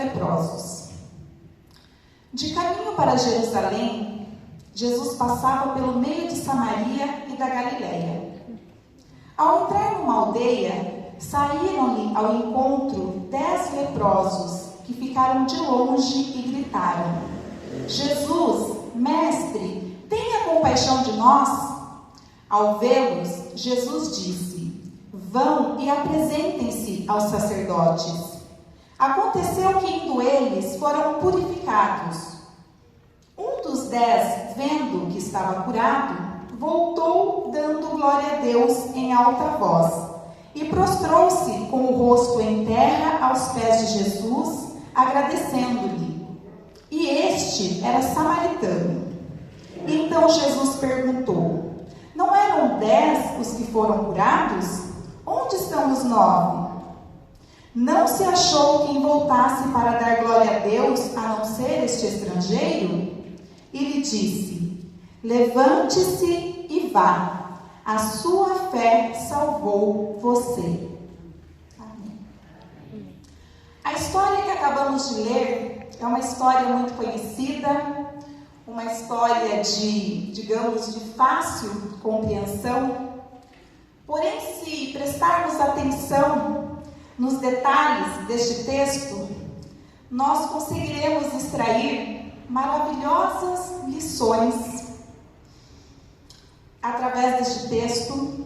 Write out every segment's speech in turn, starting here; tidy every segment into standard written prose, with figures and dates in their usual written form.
leprosos. De caminho para Jerusalém, Jesus passava pelo meio de Samaria e da Galileia. Ao entrar numa aldeia, saíram-lhe ao encontro 10 leprosos, que ficaram de longe e gritaram: Jesus, mestre, tenha compaixão de nós. Ao vê-los, Jesus disse: vão e apresentem-se aos sacerdotes. Aconteceu que, indo eles, foram purificados. Um dos 10, vendo que estava curado, voltou dando glória a Deus em alta voz e prostrou-se com o rosto em terra aos pés de Jesus, agradecendo-lhe. E este era samaritano. Então Jesus perguntou: não eram 10 os que foram curados? Onde estão os 9? Não se achou quem voltasse para dar glória a Deus, a não ser este estrangeiro? E lhe disse: levante-se e vá. A sua fé salvou você. Amém. A história que acabamos de ler é uma história muito conhecida, uma história de fácil compreensão. Porém, se prestarmos atenção nos detalhes deste texto, nós conseguiremos extrair maravilhosas lições através deste texto,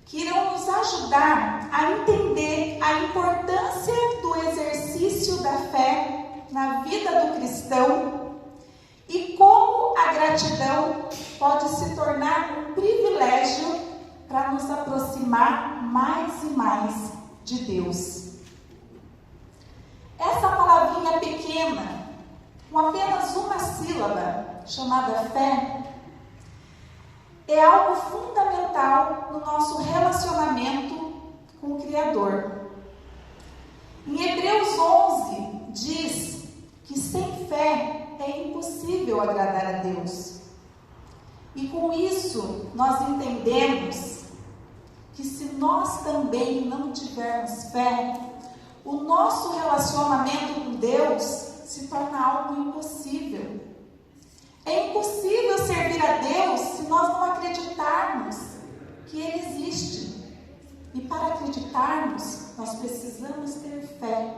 que irão nos ajudar a entender a importância do exercício da fé na vida do cristão e como a gratidão pode se tornar um privilégio para nos aproximar mais e mais de Deus. Essa palavrinha pequena, com apenas uma sílaba, chamada fé, é algo fundamental no nosso relacionamento com o Criador. Em Hebreus 11 diz que sem fé é impossível agradar a Deus. E com isso nós entendemos que se nós também não tivermos fé, o nosso relacionamento com Deus se torna algo impossível. É impossível servir a Deus se nós não acreditarmos que Ele existe. E para acreditarmos, nós precisamos ter fé.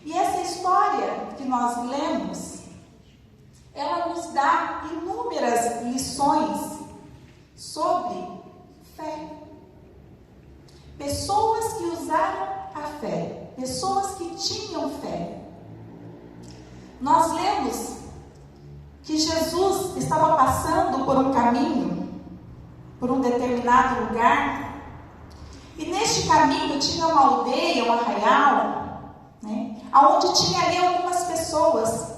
E essa história que nós lemos, ela nos dá inúmeras lições sobre fé. Pessoas que usaram a fé, pessoas que tinham fé. Nós lemos que Jesus estava passando por um caminho, por um determinado lugar, e neste caminho tinha uma aldeia, um arraial, onde tinha ali algumas pessoas.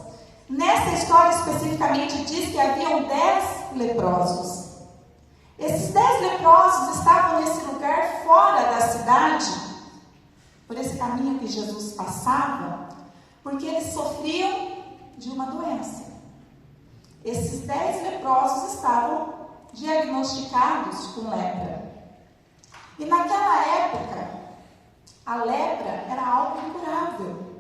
Nessa história especificamente diz que haviam 10 leprosos. Esses 10 leprosos estavam nesse lugar fora da cidade, por esse caminho que Jesus passava, porque eles sofriam de uma doença. Esses 10 leprosos estavam diagnosticados com lepra. E naquela época, a lepra era algo incurável.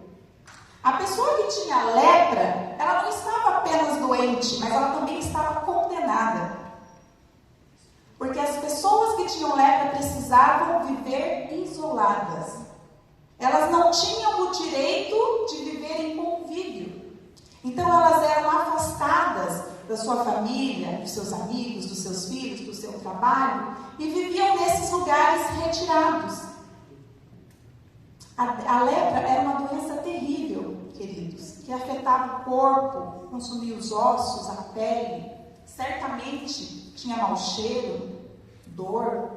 A pessoa que tinha lepra, ela não estava apenas doente, mas ela também estava condenada. Porque as pessoas que tinham lepra precisavam viver isoladas. Elas não tinham o direito de viver em convívio. Então elas eram afastadas da sua família, dos seus amigos, dos seus filhos, do seu trabalho, e viviam nesses lugares retirados. A lepra era uma doença terrível, queridos, que afetava o corpo, consumia os ossos, a pele, certamente tinha mau cheiro, dor.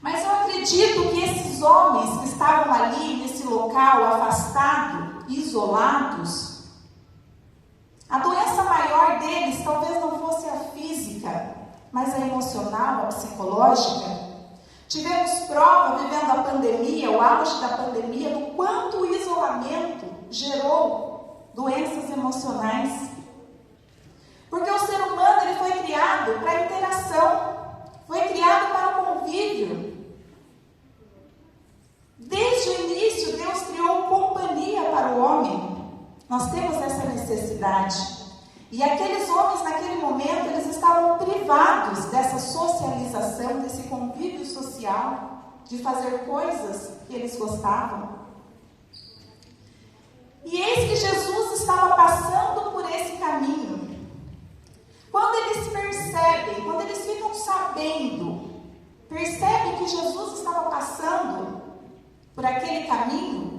Mas eu acredito que esses homens que estavam ali, nesse local, afastado, isolados, a doença maior deles talvez não fosse a física, mas a emocional, a psicológica. Tivemos prova, vivendo a pandemia, o auge da pandemia, do quanto o isolamento gerou doenças emocionais. Porque o ser humano ele foi criado para a interação, foi criado para o convívio. Nós temos essa necessidade. E aqueles homens, naquele momento, eles estavam privados dessa socialização, desse convívio social, de fazer coisas que eles gostavam. E eis que Jesus estava passando por esse caminho. Quando eles percebem, quando eles ficam sabendo, percebem que Jesus estava passando por aquele caminho,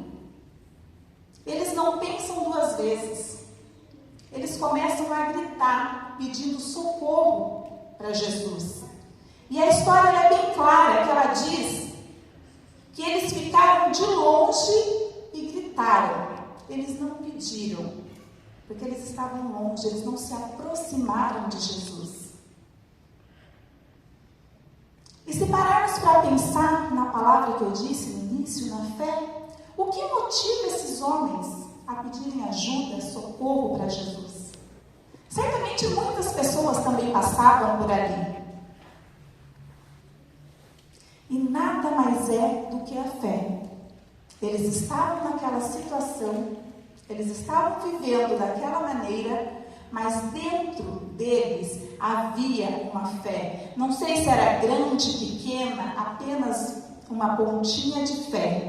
eles não pensam duas vezes. Eles começam a gritar, pedindo socorro para Jesus. E a história é bem clara, que ela diz que eles ficaram de longe e gritaram. Eles não pediram, porque eles estavam longe, eles não se aproximaram de Jesus. E se pararmos para pensar na palavra que eu disse no início, na fé, o que motiva esses homens a pedirem ajuda, socorro para Jesus? Certamente muitas pessoas também passavam por ali. E nada mais é do que a fé. Eles estavam naquela situação, eles estavam vivendo daquela maneira, mas dentro deles havia uma fé. Não sei se era grande, pequena, apenas uma pontinha de fé.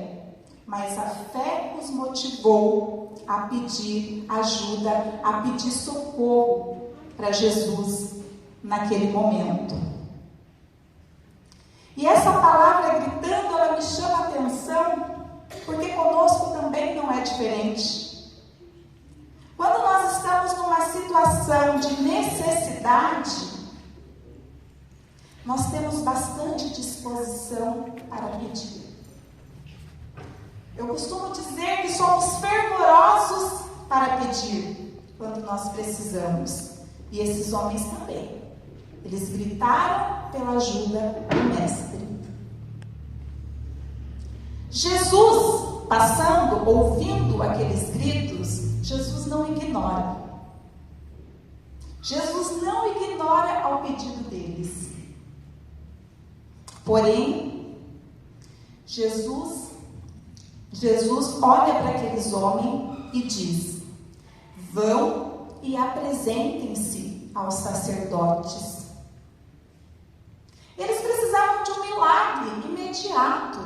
Mas a fé os motivou a pedir ajuda, a pedir socorro para Jesus naquele momento. E essa palavra gritando, ela me chama a atenção, porque conosco também não é diferente. Quando nós estamos numa situação de necessidade, nós temos bastante disposição para pedir. Eu costumo dizer que somos fervorosos para pedir quando nós precisamos. E esses homens também. Eles gritaram pela ajuda do Mestre. Jesus, passando, ouvindo aqueles gritos, Jesus não ignora. Jesus não ignora ao pedido deles. Porém, Jesus olha para aqueles homens e diz: vão e apresentem-se aos sacerdotes. Eles precisavam de um milagre imediato.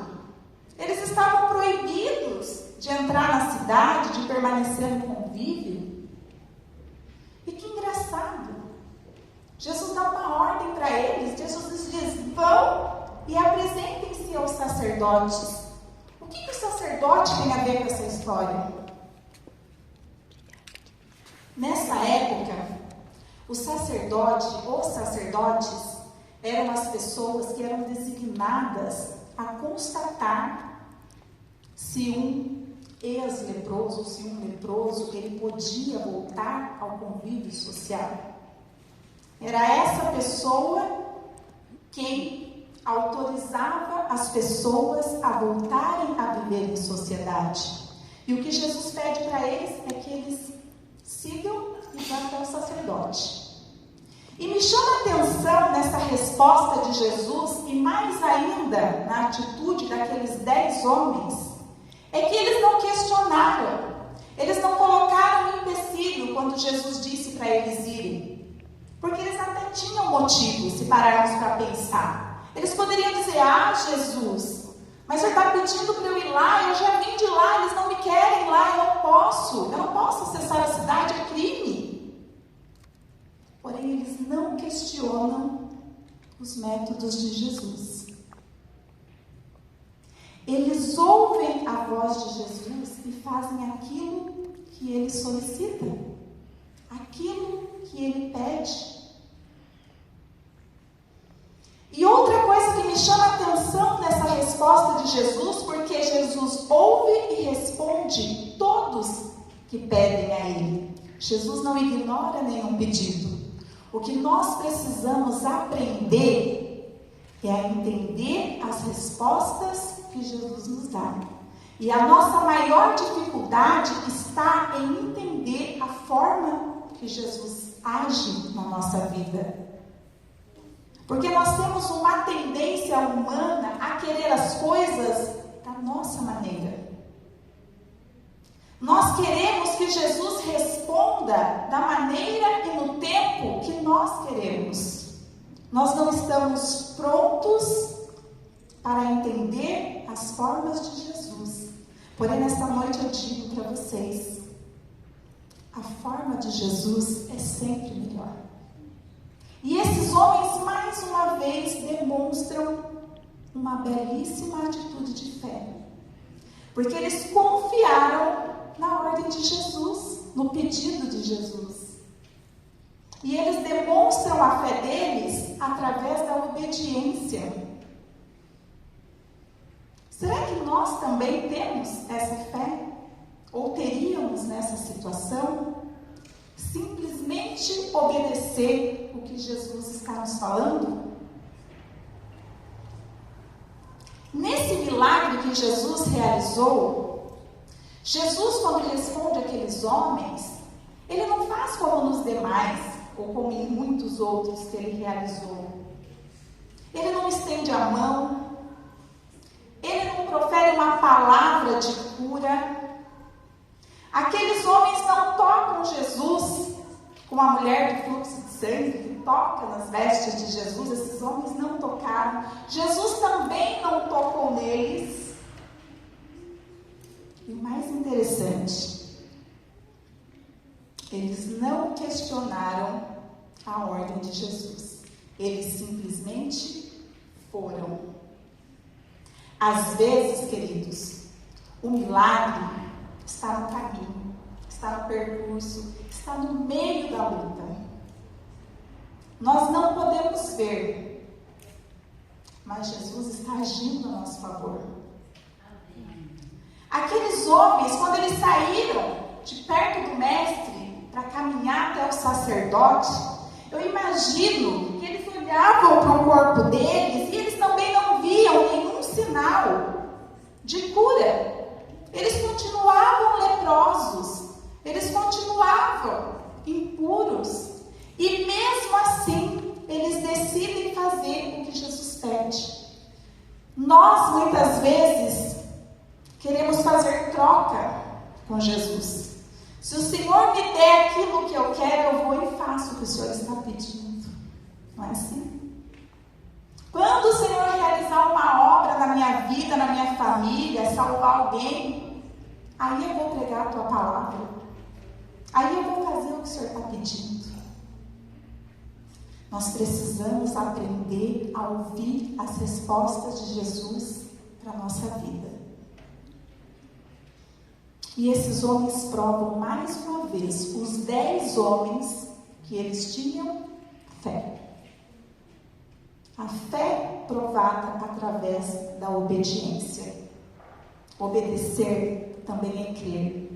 Eles estavam proibidos de entrar na cidade, de permanecer no convívio. E que engraçado. Jesus dá uma ordem para eles. Jesus diz: vão e apresentem-se aos sacerdotes. O que o sacerdote tem a ver com essa história? Nessa época, os sacerdotes eram as pessoas que eram designadas a constatar se um ex-leproso, se um leproso, ele podia voltar ao convívio social. Era essa pessoa quem autorizava as pessoas a voltarem a viver em sociedade. E o que Jesus pede para eles é que eles sigam e vão até o sacerdote. E me chama a atenção nessa resposta de Jesus, e mais ainda na atitude daqueles 10 homens, é que eles não questionaram, eles não colocaram um empecilho quando Jesus disse para eles irem, porque eles até tinham motivo, se pararmos para pensar. Eles poderiam dizer: ah, Jesus, mas você está pedindo para eu ir lá, eu já vim de lá, eles não me querem lá, eu não posso acessar a cidade, é crime. Porém, eles não questionam os métodos de Jesus. Eles ouvem a voz de Jesus e fazem aquilo que ele solicita, aquilo que ele pede. E outra coisa que me chama a atenção nessa resposta de Jesus, porque Jesus ouve e responde todos que pedem a ele. Jesus não ignora nenhum pedido. O que nós precisamos aprender é a entender as respostas que Jesus nos dá. E a nossa maior dificuldade está em entender a forma que Jesus age na nossa vida. Porque nós temos uma tendência humana a querer as coisas da nossa maneira. Nós queremos que Jesus responda da maneira e no tempo que nós queremos. Nós não estamos prontos para entender as formas de Jesus. Porém, nesta noite eu digo para vocês, a forma de Jesus é sempre melhor. E esses homens, mais uma vez, demonstram uma belíssima atitude de fé. Porque eles confiaram na ordem de Jesus, no pedido de Jesus. E eles demonstram a fé deles através da obediência. Será que nós também temos essa fé? Ou teríamos nessa situação? Simplesmente obedecer o que Jesus está nos falando? Nesse milagre que Jesus realizou, Jesus, quando responde àqueles homens, ele não faz como nos demais, ou como em muitos outros que ele realizou. Ele não estende a mão, ele não profere uma palavra de cura. Aqueles homens não tocam Jesus, como a mulher do fluxo de sangue, que toca nas vestes de Jesus. Esses homens não tocaram. Jesus também não tocou neles. E o mais interessante, eles não questionaram a ordem de Jesus. Eles simplesmente foram. Às vezes, queridos, o milagre está no caminho, está no percurso, está no meio da luta. Nós não podemos ver, mas Jesus está agindo a nosso favor. Aqueles homens, quando eles saíram de perto do mestre para caminhar até o sacerdote, eu imagino que eles olhavam para o corpo deles e eles também não viam nenhum sinal de cura. Eles continuavam leprosos, eles continuavam impuros, e mesmo assim, eles decidem fazer o que Jesus pede. Nós, muitas vezes, queremos fazer troca com Jesus. Se o Senhor me der aquilo que eu quero, eu vou e faço o que o Senhor está pedindo. Não é assim? Quando o Senhor realizar uma obra na minha vida, na minha família, salvar alguém, aí eu vou pregar a tua palavra. Aí eu vou fazer o que o Senhor está pedindo. Nós precisamos aprender a ouvir as respostas de Jesus para a nossa vida. E esses homens provam mais uma vez, os 10 homens, que eles tinham fé. A fé provada através da obediência. Obedecer também é crer.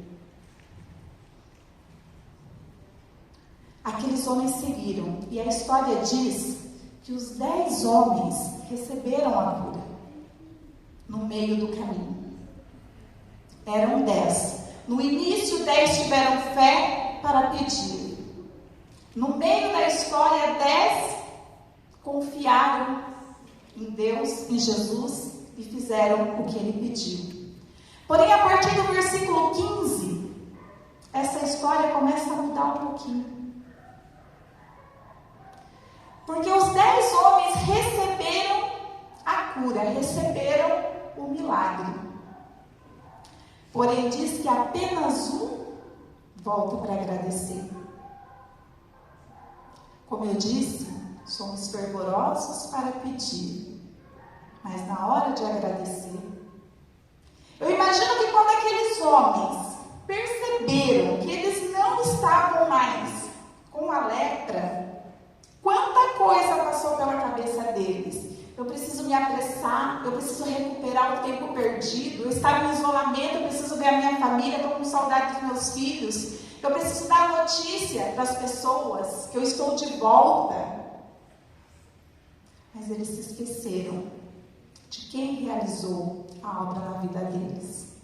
Aqueles homens seguiram, e a história diz que os 10 homens receberam a cura no meio do caminho. Eram 10. No início, 10 tiveram fé para pedir. No meio da história, 10 confiaram em Deus, em Jesus, e fizeram o que ele pediu. Porém, a partir do versículo 15, essa história começa a mudar um pouquinho. Porque os 10 homens receberam a cura, receberam o milagre. Porém, diz que apenas um volta para agradecer. Como eu disse, somos fervorosos para pedir, mas na hora de agradecer. Eu imagino que quando aqueles homens perceberam que eles não estavam mais com a lepra, quanta coisa passou pela cabeça deles. Eu preciso me apressar, eu preciso recuperar o tempo perdido, eu estava em isolamento, eu preciso ver a minha família, estou com saudade dos meus filhos, eu preciso dar notícia para as pessoas que eu estou de volta. Mas eles se esqueceram de quem realizou a obra na vida deles.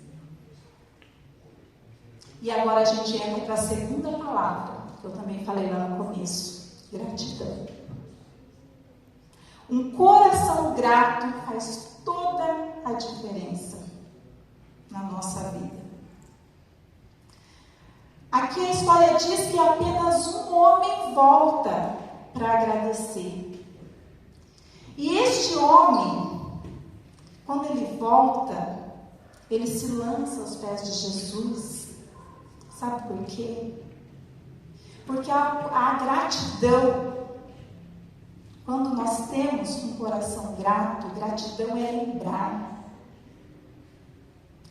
E agora a gente entra para a segunda palavra, que eu também falei lá no começo: gratidão. Um coração grato faz toda a diferença na nossa vida. Aqui a história diz que apenas um homem volta para agradecer. E este homem, quando ele volta, ele se lança aos pés de Jesus. Sabe por quê? Porque a gratidão, quando nós temos um coração grato, gratidão é lembrar.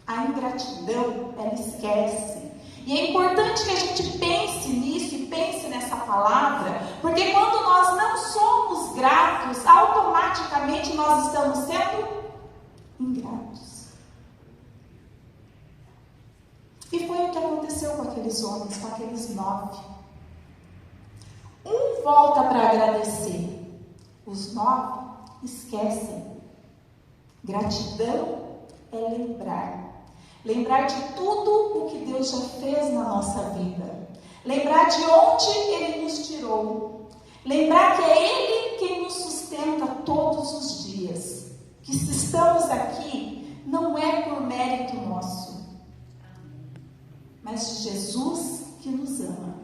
A ingratidão, ela esquece. E é importante que a gente pense nisso e pense nessa palavra, porque quando nós não somos gratos, automaticamente nós estamos sendo ingratos. E foi o que aconteceu com aqueles homens, com aqueles 9. Um volta para agradecer, os 9 esquecem. Gratidão é lembrar. Lembrar de tudo o que Deus já fez na nossa vida. Lembrar de onde Ele nos tirou. Lembrar que é Ele quem nos sustenta todos os dias. Que se estamos aqui, não é por mérito nosso, mas de Jesus que nos ama.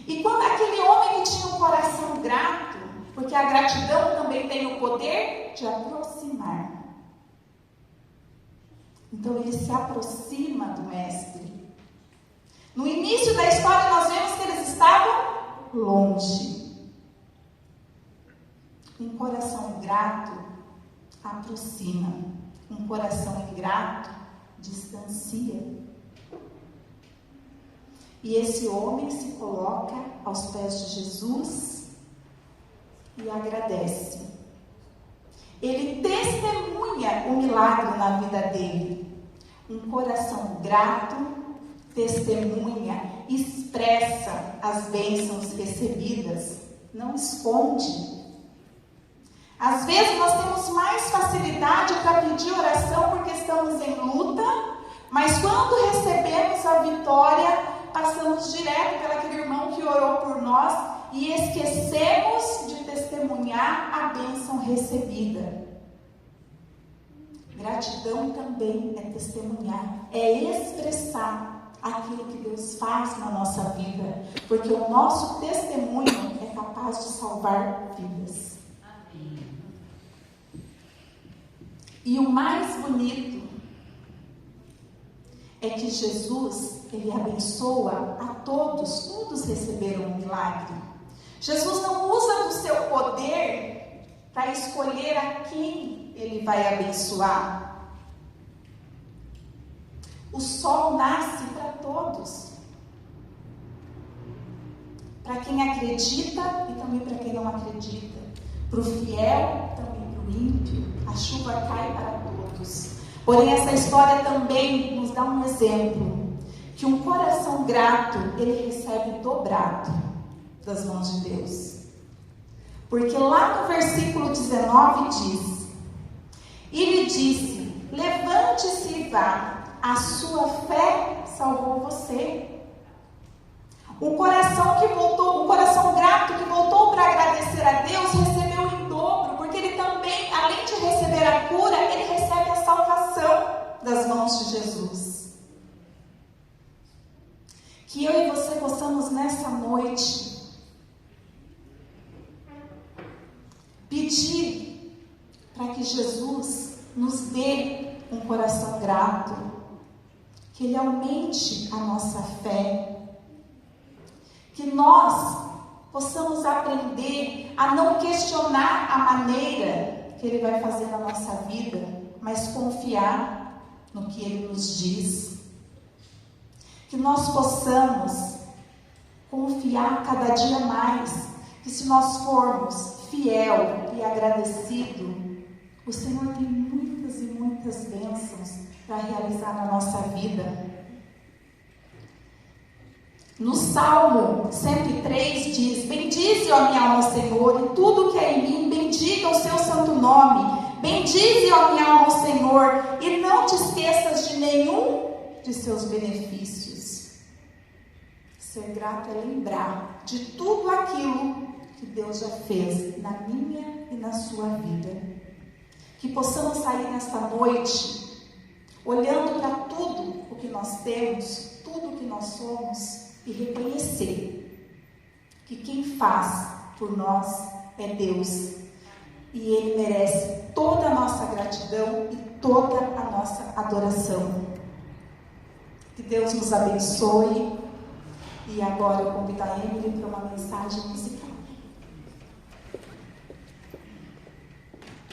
E quando aquele homem que tinha um coração grato, porque a gratidão também tem o poder de aproximar. Então ele se aproxima do mestre. No início da história nós vemos que eles estavam longe. Um coração grato aproxima. Um coração ingrato distancia. E esse homem se coloca aos pés de Jesus e agradece. Ele testemunha o milagre na vida dele. Um coração grato testemunha, expressa as bênçãos recebidas, não esconde. Às vezes nós temos mais facilidade para pedir oração porque estamos em luta, mas quando recebemos a vitória, passamos direto pelaquele irmão que orou por nós e esquecemos de testemunhar a bênção recebida. Gratidão também é testemunhar, é expressar aquilo que Deus faz na nossa vida, porque o nosso testemunho é capaz de salvar vidas. Amém. E o mais bonito é que Jesus, Ele abençoa a todos, todos receberam um milagre. Jesus não usa do seu poder para escolher a quem Ele vai abençoar. O sol nasce para todos. Para quem acredita e também para quem não acredita. Para o fiel, também para o ímpio. A chuva cai para todos. Porém, essa história também nos dá um exemplo. Que um coração grato, ele recebe dobrado das mãos de Deus. Porque lá no versículo 19 diz: e lhe disse, levante-se e vá, a sua fé salvou você. Um coração que voltou, um coração grato que voltou para agradecer a Deus, recebeu em dobro, porque ele também, além de receber a cura, ele recebe a salvação das mãos de Jesus. Que eu e você possamos nessa noite pedir para que Jesus nos dê um coração grato, que Ele aumente a nossa fé, que nós possamos aprender a não questionar a maneira que Ele vai fazer na nossa vida, mas confiar no que Ele nos diz. Que nós possamos confiar cada dia mais, que se nós formos fiel e agradecido, o Senhor tem muitas e muitas bênçãos para realizar na nossa vida. No Salmo 103 diz: bendize, ó minha alma, o Senhor, e tudo que é em mim, bendiga o seu santo nome. Bendize, ó minha alma, o Senhor, e não te esqueças de nenhum de seus benefícios. Ser grato é lembrar de tudo aquilo que Deus já fez na minha e na sua vida. Que possamos sair nesta noite olhando para tudo o que nós temos, tudo o que nós somos, e reconhecer que quem faz por nós é Deus. E Ele merece toda a nossa gratidão e toda a nossa adoração. Que Deus nos abençoe. E agora eu convido a Emily para uma mensagem musical.